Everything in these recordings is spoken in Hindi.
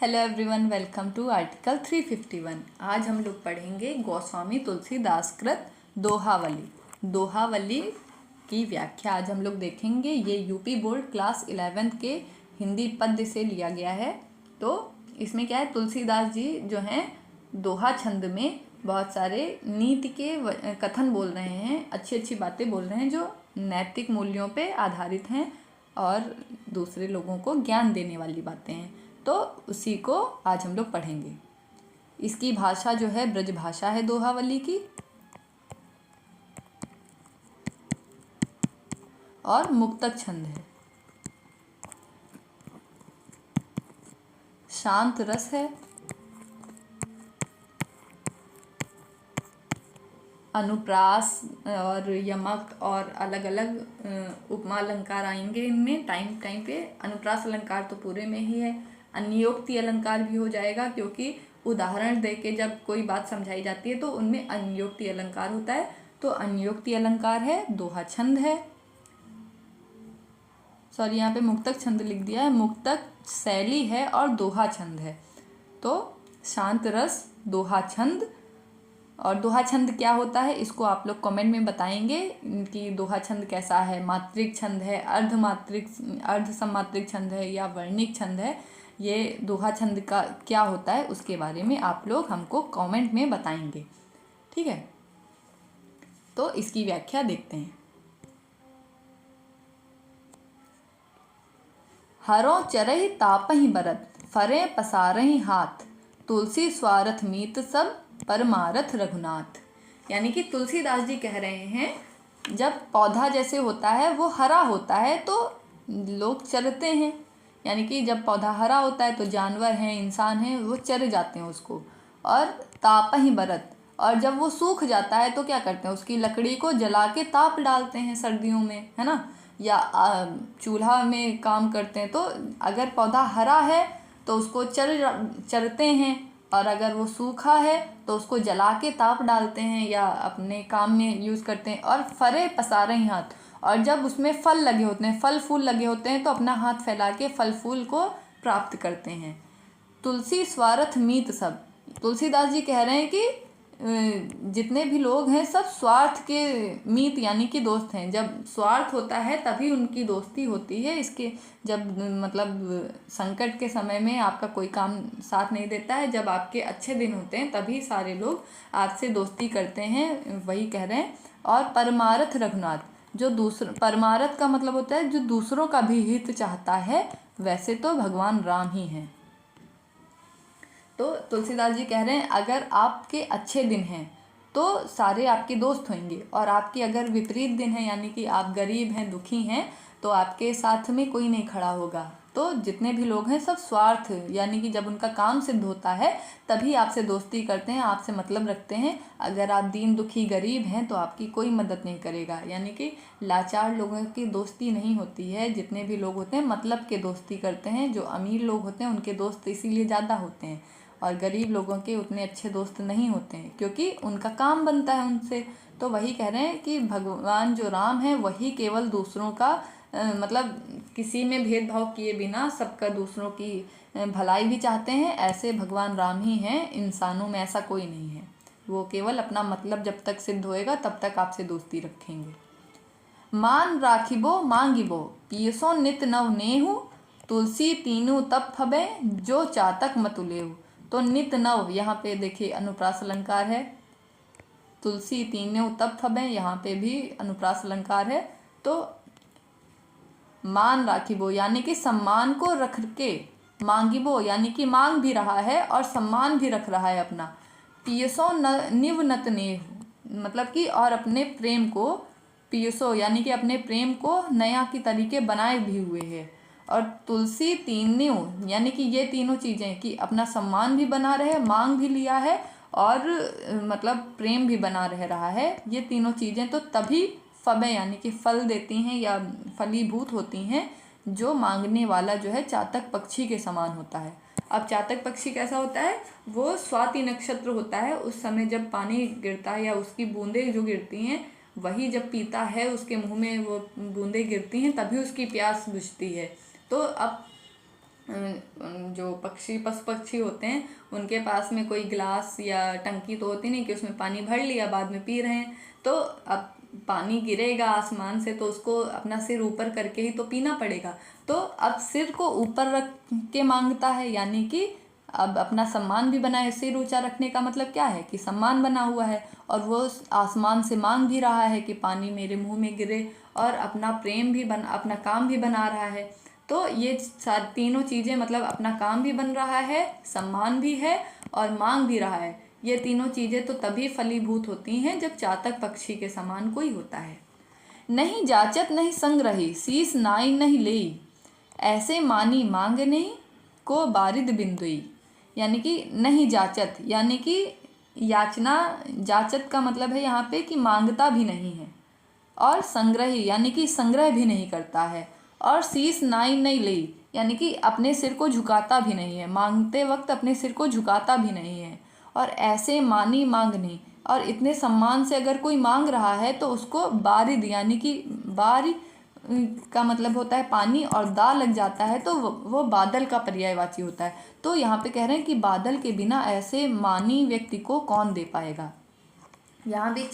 Hello everyone, welcome to article 351। आज हम लोग पढ़ेंगे गोस्वामी तुलसीदास कृत दोहावली। दोहावली की व्याख्या आज हम लोग देखेंगे। ये यूपी बोर्ड क्लास 11th के हिंदी पद्य से लिया गया है। तो इसमें क्या है, तुलसीदास जी जो हैं दोहा छंद में बहुत सारे नीति के कथन बोल रहे हैं, अच्छी अच्छी बातें बोल रहे हैं जो नैतिक मूल्यों पे आधारित हैं और दूसरे लोगों को ज्ञान देने वाली बातें हैं। तो उसी को आज हम लोग पढ़ेंगे। इसकी भाषा जो है ब्रज भाषा है दोहावली की, और मुक्तक छंद है। शांत रस है, अनुप्रास और यमक और अलग अलग उपमा अलंकार आएंगे इनमें टाइम टाइम पे। अनुप्रास अलंकार तो पूरे में ही है। अन्योक्ति अलंकार भी हो जाएगा, क्योंकि उदाहरण दे के जब कोई बात समझाई जाती है तो उनमें अन्योक्ति अलंकार होता है। तो अन्योक्ति अलंकार है, दोहा छंद है। सॉरी, यहाँ पे मुक्तक छंद लिख दिया है, मुक्तक शैली है और दोहा छंद है। तो शांत रस, दोहा छंद। और दोहा छंद क्या होता है इसको आप लोग कमेंट में बताएंगे कि दोहा छंद कैसा है। मात्रिक छंद है, अर्ध सम्मात्रिक छंद है या वर्णिक छंद है। ये दोहा छंद का क्या होता है उसके बारे में आप लोग हमको कमेंट में बताएंगे, ठीक है। तो इसकी व्याख्या देखते हैं। हरों चरहि तापहि बरत, फरे पसारहि हाथ, तुलसी स्वार्थ मीत सब, परमारथ रघुनाथ। यानी कि तुलसीदास जी कह रहे हैं, जब पौधा जैसे होता है वो हरा होता है तो लोग चरते हैं। यानी कि जब पौधा हरा होता है तो जानवर हैं, इंसान हैं, वो चर जाते हैं उसको। और तापहि बरत, और जब वो सूख जाता है तो क्या करते हैं, उसकी लकड़ी को जला के ताप डालते हैं सर्दियों में, है ना, या चूल्हा में काम करते हैं। तो अगर पौधा हरा है तो उसको चरते हैं, और अगर वो सूखा है तो उसको जला के ताप डालते हैं या अपने काम में यूज़ करते हैं। और फरे पसारे हाथ, और जब उसमें फल लगे होते हैं, फल फूल लगे होते हैं, तो अपना हाथ फैला के फल फूल को प्राप्त करते हैं। तुलसी स्वार्थ मीत सब, तुलसीदास जी कह रहे हैं कि जितने भी लोग हैं सब स्वार्थ के मीत यानी कि दोस्त हैं। जब स्वार्थ होता है तभी उनकी दोस्ती होती है। इसके जब मतलब संकट के समय में आपका कोई काम साथ नहीं देता है, जब आपके अच्छे दिन होते हैं तभी सारे लोग आपसे दोस्ती करते हैं, वही कह रहे हैं। और परमारथ रघुनाथ, जो परमारथ का मतलब होता है जो दूसरों का भी हित चाहता है, वैसे तो भगवान राम ही हैं। तो तुलसीदास जी कह रहे हैं, अगर आपके अच्छे दिन हैं तो सारे आपके दोस्त होंगे, और आपके अगर विपरीत दिन हैं यानी कि आप गरीब हैं, दुखी हैं, तो आपके साथ में कोई नहीं खड़ा होगा। तो जितने भी लोग हैं सब स्वार्थ यानी कि जब उनका काम सिद्ध होता है तभी आपसे दोस्ती करते हैं, आपसे मतलब रखते हैं। अगर आप दीन दुखी गरीब हैं तो आपकी कोई मदद नहीं करेगा। यानी कि लाचार लोगों की दोस्ती नहीं होती है। जितने भी लोग होते हैं मतलब के दोस्ती करते हैं। जो अमीर लोग होते हैं उनके दोस्त इसीलिए ज़्यादा होते हैं, और गरीब लोगों के उतने अच्छे दोस्त नहीं होते हैं, क्योंकि उनका काम बनता है उनसे। तो वही कह रहे हैं कि भगवान जो राम है वही केवल दूसरों का मतलब किसी में भेदभाव किए बिना सबका दूसरों की भलाई भी चाहते हैं। ऐसे भगवान राम ही हैं, इंसानों में ऐसा कोई नहीं है। वो केवल अपना मतलब जब तक सिद्ध होएगा तब तक आपसे दोस्ती रखेंगे। मान राखिबो मांगिबो, पियसो नित नव नेहु, तुलसी तीनों तप फबे, जो चातक मतुलेहु। तो नित नव यहाँ पे देखिए अनुप्रास अलंकार है। तुलसी तीनों तप फबे, यहाँ पे भी अनुप्रास अलंकार है। तो मान राखिबो यानी कि सम्मान को रख के, मांगिबो यानी कि मांग भी रहा है और सम्मान भी रख रहा है अपना। पियसो निव नत नेहु, मतलब कि और अपने प्रेम को, पियसो यानी कि अपने प्रेम को नया की तरीके बनाए भी हुए है। और तुलसी तीनों यानी कि ये तीनों चीज़ें कि अपना सम्मान भी बना रहे, मांग भी लिया है और मतलब प्रेम भी बना रहा है। ये तीनों चीज़ें तो तभी फबे यानी कि फल देती हैं या फलीभूत होती हैं, जो मांगने वाला जो है चातक पक्षी के समान होता है। अब चातक पक्षी कैसा होता है, वो स्वाति नक्षत्र होता है। उस समय जब पानी गिरता है या उसकी बूंदें जो गिरती हैं, वही जब पीता है उसके मुंह में वो बूंदें गिरती हैं तभी उसकी प्यास बुझती है। तो अब जो पशु पक्षी होते हैं उनके पास में कोई गिलास या टंकी तो होती नहीं कि उसमें पानी भर लिया बाद में पी रहे हैं। तो अब पानी गिरेगा आसमान से तो उसको अपना सिर ऊपर करके ही तो पीना पड़ेगा। तो अब सिर को ऊपर रख के मांगता है, यानी कि अब अपना सम्मान भी बनाए। सिर ऊंचा रखने का मतलब क्या है कि सम्मान बना हुआ है, और वो आसमान से मांग भी रहा है कि पानी मेरे मुंह में गिरे, और अपना प्रेम भी अपना काम भी बना रहा है। तो ये तीनों चीज़ें, मतलब अपना काम भी बन रहा है, सम्मान भी है और मांग भी रहा है। ये तीनों चीज़ें तो तभी फलीभूत होती हैं जब चातक पक्षी के समान कोई होता है। नहीं जाचत नहीं संग रही, शीस नाई नहीं लेई, ऐसे मानी मांग नहीं, को बारिद बिंदुई। यानी कि नहीं जाचत, यानी कि याचना, जाचत का मतलब है यहाँ पे कि मांगता भी नहीं है, और संग्रही यानी कि संग्रह भी नहीं करता है, और शीस नाई नहीं ली यानी कि अपने सिर को झुकाता भी नहीं है, मांगते वक्त अपने सिर को झुकाता भी नहीं है, और ऐसे मानी मांगनी, और इतने सम्मान से अगर कोई मांग रहा है तो उसको बारिद, यानी कि बारी का मतलब होता है पानी, और दा लग जाता है तो वो बादल का पर्यायवाची होता है। तो यहाँ पे कह रहे हैं कि बादल के बिना ऐसे मानी व्यक्ति को कौन दे पाएगा। यहाँ भी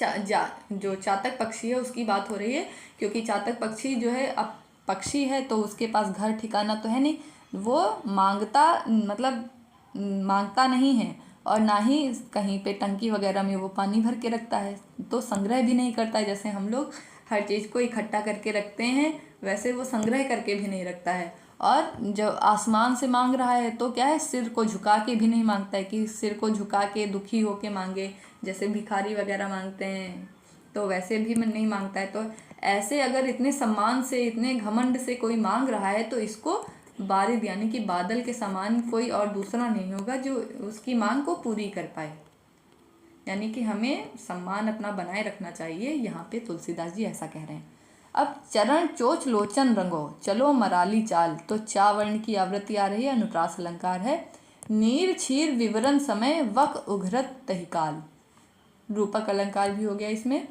जो चातक पक्षी है उसकी बात हो रही है, क्योंकि चातक पक्षी जो है, अब पक्षी है तो उसके पास घर ठिकाना तो है नहीं, वो मांगता, मतलब मांगता नहीं है, और ना ही कहीं पे टंकी वगैरह में वो पानी भर के रखता है, तो संग्रह भी नहीं करता है। जैसे हम लोग हर चीज़ को इकट्ठा करके रखते हैं, वैसे वो संग्रह करके भी नहीं रखता है। और जब आसमान से मांग रहा है तो क्या है, सिर को झुका के भी नहीं मांगता है कि सिर को झुका के दुखी होके मांगे, जैसे भिखारी वगैरह मांगते हैं, तो वैसे भी मन नहीं मांगता है। तो ऐसे अगर इतने सम्मान से, इतने घमंड से कोई मांग रहा है तो इसको बारिद यानी कि बादल के समान कोई और दूसरा नहीं होगा जो उसकी मांग को पूरी कर पाए। यानी कि हमें सम्मान अपना बनाए रखना चाहिए, यहाँ पे तुलसीदास जी ऐसा कह रहे हैं। अब चरण चोच लोचन रंगो, चलो मराली चाल, तो चा वर्ण की आवृत्ति आ रही है, अनुप्रास अलंकार है। नीर क्षीर विवरण समय, वक उघरत तहिकाल, रूपक अलंकार भी हो गया इसमें।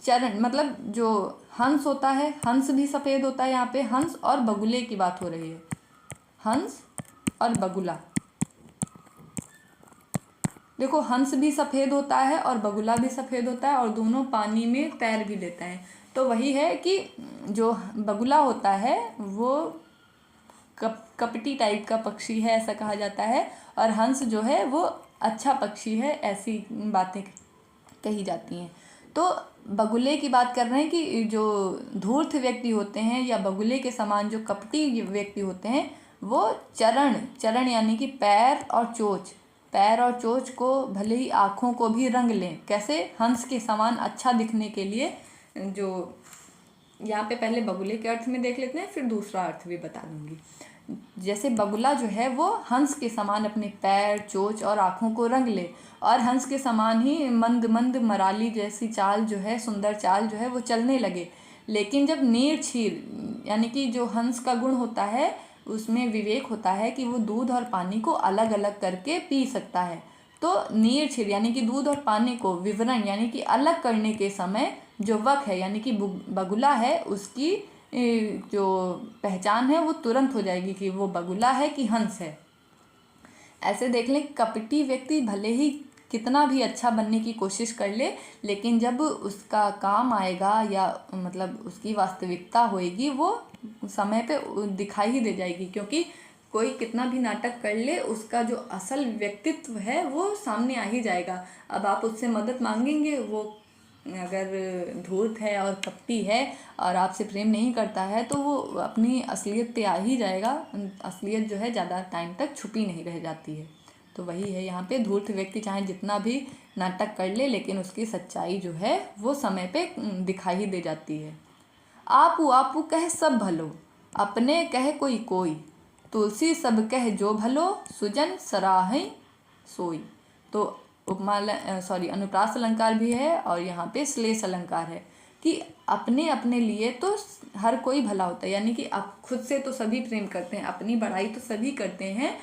चरण मतलब जो हंस होता है, हंस भी सफ़ेद होता है, यहाँ पे हंस और बगुले की बात हो रही है, हंस और बगुला। देखो हंस भी सफ़ेद होता है और बगुला भी सफ़ेद होता है, और दोनों पानी में तैर भी लेते हैं। तो वही है कि जो बगुला होता है वो कपटी टाइप का पक्षी है, ऐसा कहा जाता है, और हंस जो है वो अच्छा पक्षी है, ऐसी बातें कही जाती हैं। तो बगुले की बात कर रहे हैं कि जो धूर्त व्यक्ति होते हैं या बगुले के समान जो कपटी व्यक्ति होते हैं, वो चरण यानी कि पैर और चोंच को भले ही आँखों को भी रंग लें। कैसे? हंस के समान अच्छा दिखने के लिए। जो यहाँ पे पहले बगुले के अर्थ में देख लेते हैं, फिर दूसरा अर्थ भी बता दूंगी। जैसे बगुला जो है वो हंस के समान अपने पैर, चोंच और आँखों को रंग ले, और हंस के समान ही मंद मंद मराली जैसी चाल जो है, सुंदर चाल जो है वो चलने लगे। लेकिन जब नीर क्षीर यानी कि जो हंस का गुण होता है उसमें विवेक होता है कि वो दूध और पानी को अलग अलग करके पी सकता है। तो नीर क्षीर यानी कि दूध और पानी को विवरण यानी कि अलग करने के समय जो वक है यानी कि बगुला है, उसकी जो पहचान है वो तुरंत हो जाएगी कि वो बगुला है कि हंस है। ऐसे देख लें, कपटी व्यक्ति भले ही कितना भी अच्छा बनने की कोशिश कर ले, लेकिन जब उसका काम आएगा या मतलब उसकी वास्तविकता होएगी वो समय पे दिखाई ही दे जाएगी। क्योंकि कोई कितना भी नाटक कर ले, उसका जो असल व्यक्तित्व है वो सामने आ ही जाएगा। अब आप उससे मदद मांगेंगे, वो अगर धूर्त है और कपटी है और आपसे प्रेम नहीं करता है तो वो अपनी असलियत पे आ ही जाएगा। असलियत जो है ज़्यादा टाइम तक छुपी नहीं रह जाती है। तो वही है यहाँ पे, धूर्त व्यक्ति चाहे जितना भी नाटक कर ले लेकिन उसकी सच्चाई जो है वो समय पे दिखाई ही दे जाती है। आपू आपू कह सब भलो, अपने कह कोई कोई, तुलसी सब कह जो भलो, सुजन सराहै सोई। तो अनुप्रास अलंकार भी है और यहाँ पे श्लेष अलंकार है कि अपने अपने लिए तो हर कोई भला होता है। यानी कि आप खुद से तो सभी प्रेम करते हैं, अपनी बड़ाई तो सभी करते हैं,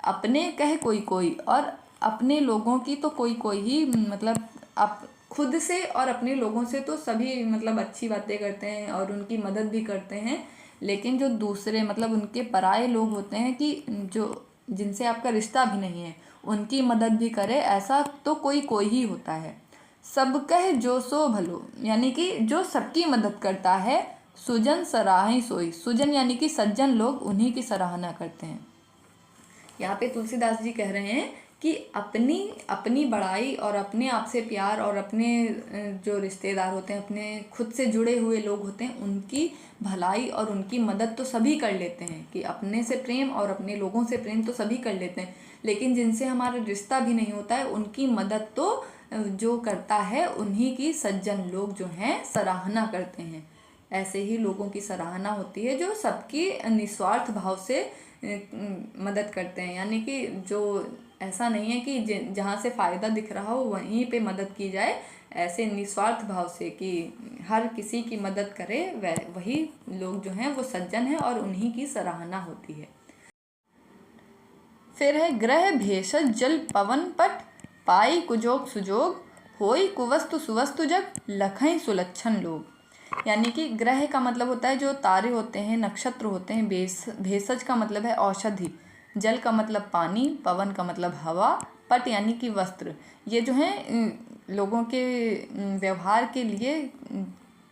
अपने कहे कोई कोई, और अपने लोगों की तो कोई कोई ही, मतलब आप खुद से और अपने लोगों से तो सभी मतलब अच्छी बातें करते हैं और उनकी मदद भी करते हैं। लेकिन जो दूसरे मतलब उनके पराये लोग होते हैं कि जो जिनसे आपका रिश्ता भी नहीं है उनकी मदद भी करे, ऐसा तो कोई ही होता है। सब कह जो सो भलो, यानी कि जो सबकी मदद करता है। सुजन सराहि सोई, सुजन यानी कि सज्जन लोग उन्हीं की सराहना करते हैं। यहाँ पे तुलसीदास जी कह रहे हैं कि अपनी अपनी बड़ाई और अपने आप से प्यार और अपने जो रिश्तेदार होते हैं, अपने खुद से जुड़े हुए लोग होते हैं, उनकी भलाई और उनकी मदद तो सभी कर लेते हैं कि अपने से प्रेम और अपने लोगों से प्रेम तो सभी कर लेते हैं, लेकिन जिनसे हमारा रिश्ता भी नहीं होता है उनकी मदद तो जो करता है उन्हीं की सज्जन लोग जो हैं सराहना करते हैं। ऐसे ही लोगों की सराहना होती है जो सबकी निस्वार्थ भाव से मदद करते हैं, यानी कि जो ऐसा नहीं है कि जहाँ से फ़ायदा दिख रहा हो वहीं पे मदद की जाए, ऐसे निस्वार्थ भाव से कि हर किसी की मदद करे, वही लोग जो हैं वो सज्जन हैं और उन्हीं की सराहना होती है। फिर है ग्रह भेषज जल पवन पट, पाई कुजोग सुजोग, होई कुवस्तु सुवस्तु जग, लखई सुलक्षण लोग। यानी कि ग्रह का मतलब होता है जो तारे होते हैं, नक्षत्र होते हैं। भेषज का मतलब है औषधि, जल का मतलब पानी, पवन का मतलब हवा, पट यानी कि वस्त्र। ये जो हैं लोगों के व्यवहार के लिए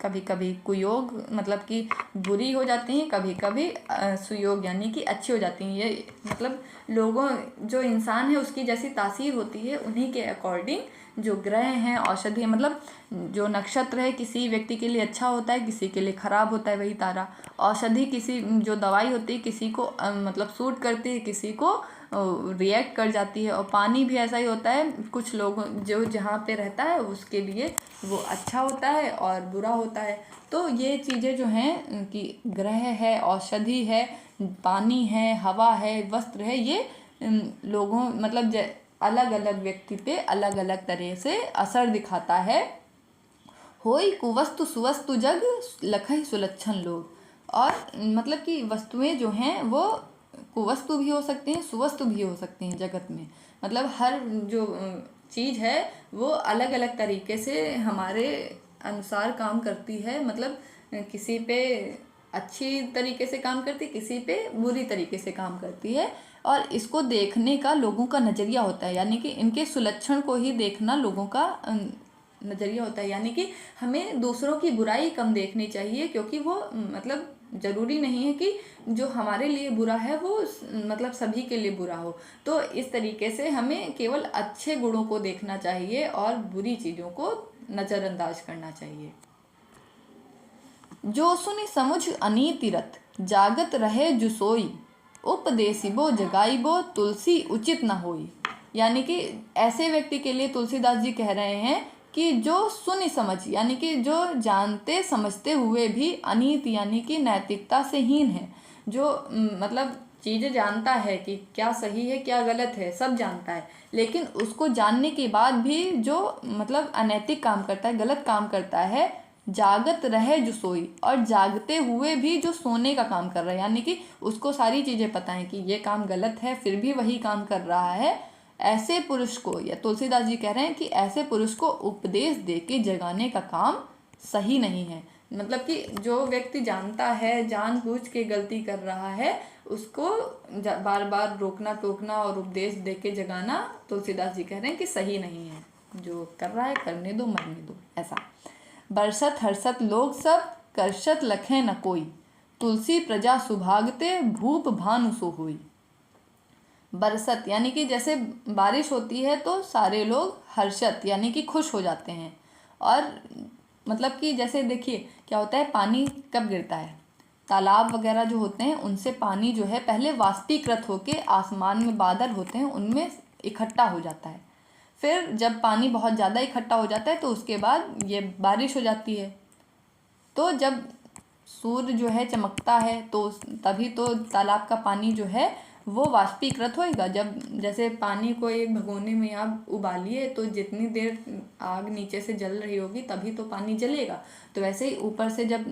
कभी कभी कुयोग मतलब कि बुरी हो जाती हैं, कभी कभी सुयोग यानी कि अच्छी हो जाती हैं। ये मतलब लोगों जो इंसान है उसकी जैसी तासीर होती है उन्हीं के अकॉर्डिंग जो ग्रह हैं औषधि, मतलब जो नक्षत्र है किसी व्यक्ति के लिए अच्छा होता है, किसी के लिए ख़राब होता है वही तारा। औषधि किसी जो दवाई होती है किसी को मतलब सूट करती है, किसी को रिएक्ट कर जाती है। और पानी भी ऐसा ही होता है, कुछ लोग जो जहाँ पे रहता है उसके लिए वो अच्छा होता है और बुरा होता है। तो ये चीज़ें जो हैं कि ग्रह है, औषधि है, पानी है, हवा है, वस्त्र है, ये लोगों मतलब अलग अलग व्यक्ति पे अलग अलग तरह से असर दिखाता है। होई कुवस्तु सुवस्तु जग, लखई सुलक्षण लोग। और मतलब कि वस्तुएं जो हैं वो कुवस्तु भी हो सकती हैं, सुवस्तु भी हो सकती हैं जगत में। मतलब हर जो चीज़ है वो अलग अलग तरीके से हमारे अनुसार काम करती है। मतलब किसी पे अच्छी तरीके से काम करती है, किसी पे बुरी तरीके से काम करती है। और इसको देखने का लोगों का नज़रिया होता है, यानी कि इनके सुलक्षण को ही देखना लोगों का नज़रिया होता है। यानी कि हमें दूसरों की बुराई कम देखनी चाहिए, क्योंकि वो मतलब ज़रूरी नहीं है कि जो हमारे लिए बुरा है वो मतलब सभी के लिए बुरा हो। तो इस तरीके से हमें केवल अच्छे गुणों को देखना चाहिए और बुरी चीज़ों को नज़रअंदाज करना चाहिए। जो सुनि समुझ अनीति रत, जागत रहे जुसोई, उपदेसिबो जगाइबो, तुलसी उचित न होई। यानी कि ऐसे व्यक्ति के लिए तुलसीदास जी कह रहे हैं कि जो सुनि समझ यानी कि जो जानते समझते हुए भी अनीत यानी कि नैतिकता से हीन है, जो मतलब चीज़ें जानता है कि क्या सही है क्या गलत है सब जानता है, लेकिन उसको जानने के बाद भी जो मतलब अनैतिक काम करता है, गलत काम करता है, जागत रहे जो सोई, और जागते हुए भी जो सोने का काम कर रहा है, यानी कि उसको सारी चीज़ें पता है कि ये काम गलत है फिर भी वही काम कर रहा है, ऐसे पुरुष को, या तुलसीदास जी कह रहे हैं कि ऐसे पुरुष को उपदेश दे के जगाने का काम सही नहीं है। मतलब कि जो व्यक्ति जानता है, जानबूझ के गलती कर रहा है, उसको बार बार रोकना टोकना और उपदेश दे के जगाना तुलसीदास जी कह रहे हैं कि सही नहीं है। जो कर रहा है करने दो, मरने दो, ऐसा। बरसत हर्षत लोग सब, करशत लखे न कोई, तुलसी प्रजा सुभागते, भूप भानु सो होई। बरसत यानी कि जैसे बारिश होती है तो सारे लोग हर्षत यानी कि खुश हो जाते हैं। और मतलब कि जैसे देखिए क्या होता है, पानी कब गिरता है, तालाब वगैरह जो होते हैं उनसे पानी जो है पहले वाष्पीकृत होके आसमान में बादल होते हैं उनमें इकट्ठा हो जाता है। फिर जब पानी बहुत ज़्यादा इकट्ठा हो जाता है तो उसके बाद ये बारिश हो जाती है। तो जब सूर्य जो है चमकता है तो तभी तो तालाब का पानी जो है वो वाष्पीकृत होएगा। जब जैसे पानी को एक भगोने में आप उबालिए तो जितनी देर आग नीचे से जल रही होगी तभी तो पानी जलेगा। तो वैसे ही ऊपर से जब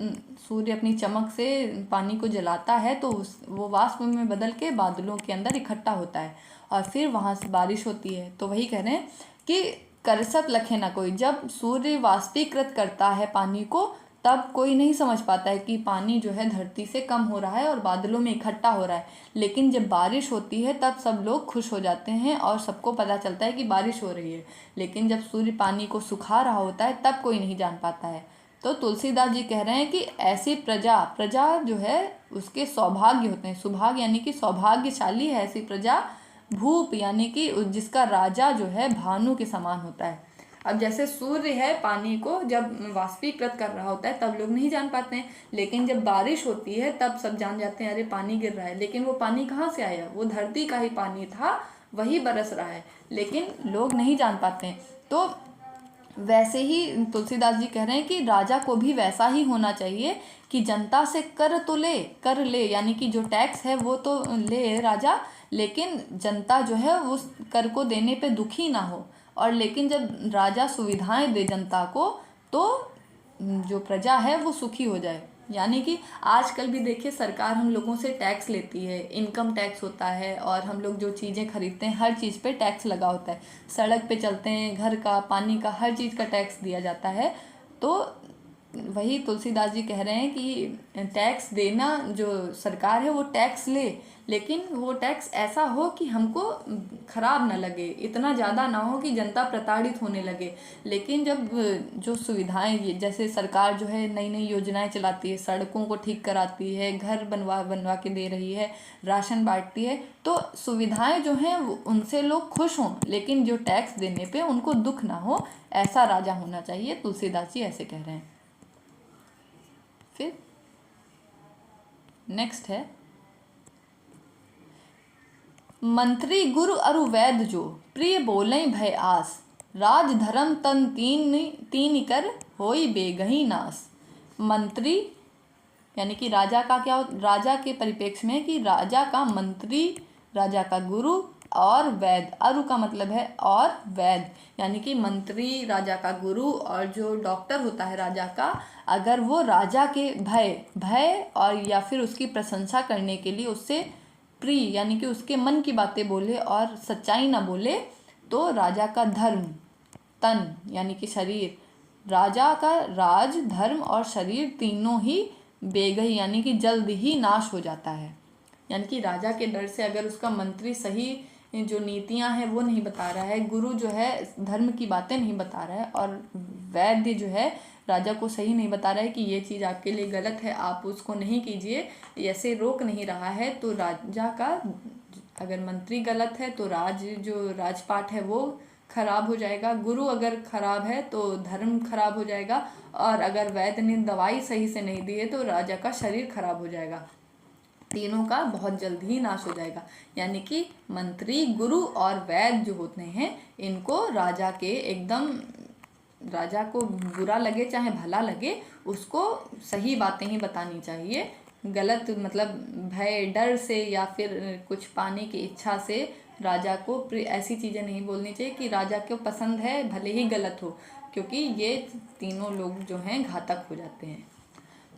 सूर्य अपनी चमक से पानी को जलाता है तो वो वाष्प में बदल के बादलों के अंदर इकट्ठा होता है और फिर वहाँ से बारिश होती है। तो वही कह रहे हैं कि करसत लखे ना कोई, जब सूर्य वाष्पीकृत करता है पानी को तब कोई नहीं समझ पाता है कि पानी जो है धरती से कम हो रहा है और बादलों में इकट्ठा हो रहा है। लेकिन जब बारिश होती है तब सब लोग खुश हो जाते हैं और सबको पता चलता है कि बारिश हो रही है। लेकिन जब सूर्य पानी को सुखा रहा होता है तब कोई नहीं जान पाता है। तो तुलसीदास जी कह रहे हैं कि ऐसी प्रजा, प्रजा जो है उसके सौभाग्य होते हैं, सुभाग यानी कि सौभाग्यशाली है ऐसी प्रजा, भूप यानी कि जिसका राजा जो है भानु के समान होता है। अब जैसे सूर्य है पानी को जब वाष्पीकृत कर रहा होता है तब लोग नहीं जान पाते हैं, लेकिन जब बारिश होती है तब सब जान जाते हैं अरे पानी गिर रहा है। लेकिन वो पानी कहाँ से आया, वो धरती का ही पानी था, वही बरस रहा है, लेकिन लोग नहीं जान पाते हैं। तो वैसे ही तुलसीदास जी कह रहे हैं कि राजा को भी वैसा ही होना चाहिए कि जनता से कर तो ले, कर ले यानी कि जो टैक्स है वो तो ले राजा, लेकिन जनता जो है उस कर को देने पे दुखी ना हो। और लेकिन जब राजा सुविधाएं दे जनता को तो जो प्रजा है वो सुखी हो जाए। यानी कि आजकल भी देखिए सरकार हम लोगों से टैक्स लेती है, इनकम टैक्स होता है, और हम लोग जो चीज़ें खरीदते हैं हर चीज़ पे टैक्स लगा होता है। सड़क पे चलते हैं, घर का, पानी का, हर चीज़ का टैक्स दिया जाता है। तो वही तुलसीदास जी कह रहे हैं कि टैक्स देना, जो सरकार है वो टैक्स ले, लेकिन वो टैक्स ऐसा हो कि हमको खराब ना लगे, इतना ज़्यादा ना हो कि जनता प्रताड़ित होने लगे। लेकिन जब जो सुविधाएं, जैसे सरकार जो है नई नई योजनाएं चलाती है, सड़कों को ठीक कराती है, घर बनवा के दे रही है, राशन बांटती है, तो सुविधाएं जो हैं उनसे लोग खुश हों, लेकिन जो टैक्स देने पे उनको दुख ना हो, ऐसा राजा होना चाहिए। तुलसीदास जी ऐसे कह रहे हैं। फिर नेक्स्ट है, मंत्री गुरु अरु वैद्य जो, प्रिय बोलई भय आस, राज धर्म तन तीन कर होई बेगही नास। मंत्री यानी कि राजा का क्या, राजा के परिप्रेक्ष्य में कि राजा का मंत्री, राजा का गुरु और वैद्य, अरु का मतलब है और, वैद्य यानी कि मंत्री, राजा का गुरु और जो डॉक्टर होता है राजा का, अगर वो राजा के भय और या फिर उसकी प्रशंसा करने के लिए उससे प्रिय यानी कि उसके मन की बातें बोले और सच्चाई ना बोले, तो राजा का धर्म, तन यानी कि शरीर, राजा का राज, धर्म और शरीर तीनों ही बेगही यानी कि जल्द ही नाश हो जाता है। यानी कि राजा के डर से अगर उसका मंत्री सही जो नीतियां हैं वो नहीं बता रहा है, गुरु जो है धर्म की बातें नहीं बता रहा है, और वैद्य जो है राजा को सही नहीं बता रहा है कि ये चीज़ आपके लिए गलत है, आप उसको नहीं कीजिए, ऐसे रोक नहीं रहा है, तो राजा का, अगर मंत्री गलत है तो जो राजपाट है वो खराब हो जाएगा, गुरु अगर खराब है तो धर्म खराब हो जाएगा, और अगर वैद्य ने दवाई सही से नहीं दी है तो राजा का शरीर खराब हो जाएगा, तीनों का बहुत जल्द ही नाश हो जाएगा। यानी कि मंत्री, गुरु और वैद्य जो होते हैं, इनको राजा के एकदम, राजा को बुरा लगे चाहे भला लगे, उसको सही बातें ही बतानी चाहिए। गलत मतलब भय, डर से या फिर कुछ पाने की इच्छा से राजा को ऐसी चीज़ें नहीं बोलनी चाहिए कि राजा को पसंद है भले ही गलत हो, क्योंकि ये तीनों लोग जो हैं घातक हो जाते हैं।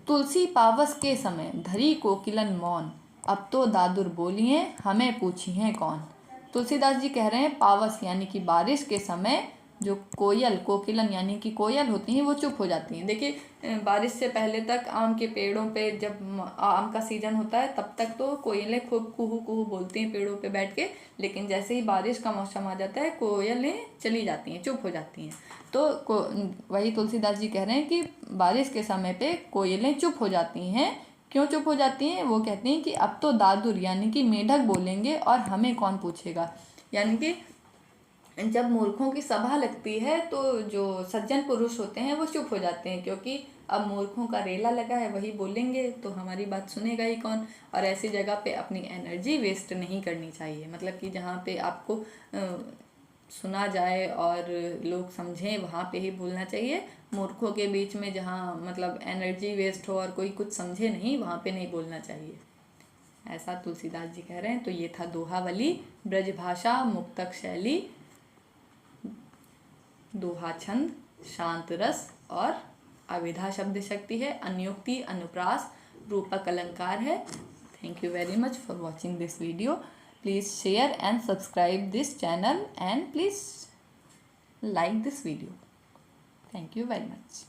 तुलसी पावस के समय धरी कोकिलन मौन, अब तो दादुर बोलिए हमें पूछी हैं कौन। तुलसीदास जी कह रहे हैं पावस यानी कि बारिश के समय जो कोयल, कोकिलन यानी कि कोयल होती हैं वो चुप हो जाती हैं। देखिए बारिश से पहले तक आम के पेड़ों पे, जब आम का सीजन होता है तब तक तो कोयलें खूब कुहू कुहू बोलती हैं पेड़ों पे बैठ के, लेकिन जैसे ही बारिश का मौसम आ जाता है कोयलें चली जाती हैं, चुप हो जाती हैं। तो वही तुलसीदास जी कह रहे हैं कि बारिश के समय पे कोयलें चुप हो जाती हैं। क्यों चुप हो जाती हैं? वो कहती हैं कि अब तो दादुर यानी कि मेढक बोलेंगे और हमें कौन पूछेगा। यानी कि जब मूर्खों की सभा लगती है तो जो सज्जन पुरुष होते हैं वो चुप हो जाते हैं, क्योंकि अब मूर्खों का रेला लगा है, वही बोलेंगे तो हमारी बात सुनेगा ही कौन। और ऐसी जगह पे अपनी एनर्जी वेस्ट नहीं करनी चाहिए, मतलब कि जहाँ पे आपको सुना जाए और लोग समझें वहाँ पे ही बोलना चाहिए। मूर्खों के बीच में जहाँ मतलब एनर्जी वेस्ट हो और कोई कुछ समझे नहीं, वहाँ पे नहीं बोलना चाहिए, ऐसा तुलसीदास जी कह रहे हैं। तो ये था दोहावली, ब्रजभाषा, मुक्तक शैली, दोहा छंद, शांत रस और अविधा शब्द शक्ति है, अनुयुक्ति, अनुप्रास, रूपक अलंकार है। Thank you very much for watching this video. Please share and subscribe this channel and please like this video. Thank you very much.